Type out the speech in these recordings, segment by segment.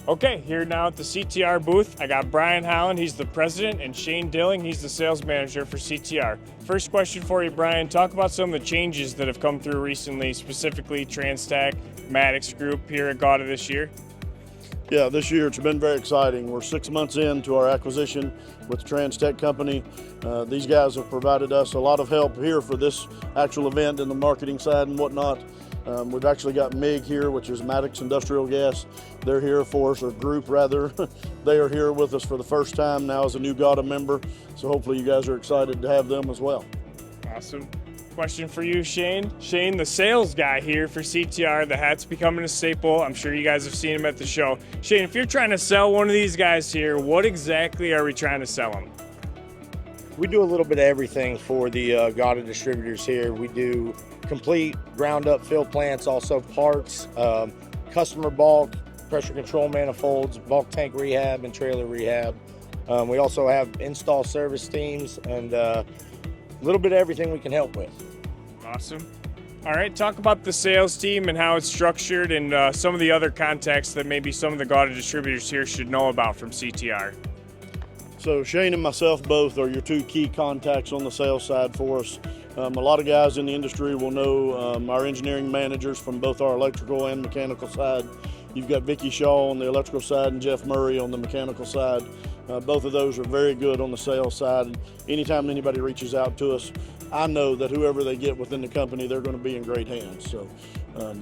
Okay, here now at the CTR booth, I got Brian Holland, he's the president, and Shane Dilling, he's the sales manager for CTR. First question for you, Brian. Talk about some of the changes that have come through recently, specifically TransTech, Maddox Group here at GAWDA this year. Yeah, this year it's been very exciting. We're 6 months into our acquisition with the TransTech company. These guys have provided us a lot of help here for this actual event in the marketing side and whatnot. We've actually got MIG here, which is Maddox Industrial Gas. They're here for us, or group rather. They are here with us for the first time now as a new GAWDA member. So hopefully you guys are excited to have them as well. Awesome. Question for you, Shane. Shane, the sales guy here for CTR, the hat's becoming a staple. I'm sure you guys have seen him at the show. Shane, if you're trying to sell one of these guys here, what exactly are we trying to sell them? We do a little bit of everything for the GAWDA distributors here. We do complete ground-up fill plants, also parts, customer bulk, pressure control manifolds, bulk tank rehab, and trailer rehab. We also have install service teams and a little bit of everything we can help with. Awesome. All right, talk about the sales team and how it's structured and some of the other contacts that maybe some of the GAWDA distributors here should know about from CTR. So Shane and myself both are your two key contacts on the sales side for us. A lot of guys in the industry will know our engineering managers from both our electrical and mechanical side. You've got Vicky Shaw on the electrical side and Jeff Murray on the mechanical side. Both of those are very good on the sales side. And anytime anybody reaches out to us, I know that whoever they get within the company, they're going to be in great hands. So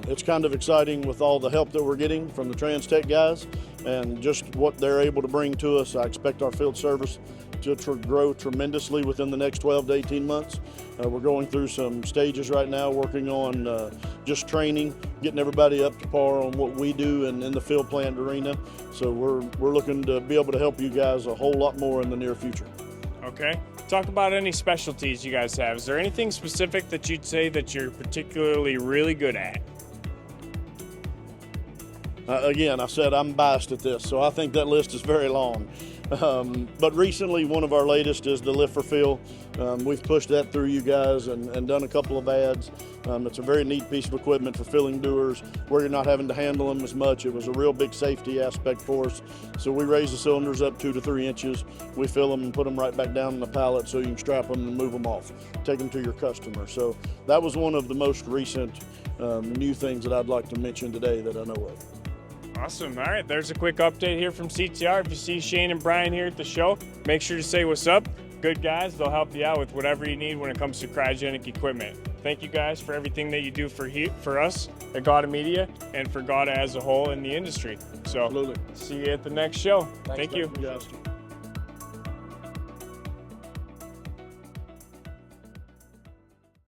it's kind of exciting with all the help that we're getting from the TransTech guys and just what they're able to bring to us. I expect our field service to grow tremendously within the next 12 to 18 months. We're going through some stages right now, working on just training, getting everybody up to par on what we do in the field plant arena. So we're looking to be able to help you guys a whole lot more in the near future. Okay. Talk about any specialties you guys have. Is there anything specific that you'd say that you're particularly really good at? Again, I said I'm biased at this, so I think that list is very long. But recently, one of our latest is the lift for fill. We've pushed that through you guys and done a couple of ads. It's a very neat piece of equipment for filling doers where you're not having to handle them as much. It was a real big safety aspect for us. So we raise the cylinders up 2 to 3 inches. We fill them and put them right back down in the pallet so you can strap them and move them off, take them to your customer. So that was one of the most recent new things that I'd like to mention today that I know of. Awesome. All right, there's a quick update here from CTR. If you see Shane and Brian here at the show, make sure to say what's up. Good guys, they'll help you out with whatever you need when it comes to cryogenic equipment. Thank you guys for everything that you do for us at GAWDA Media and for GAWDA as a whole in the industry. So, Absolutely. See you at the next show. Thanks, Thank you. Thank you guys.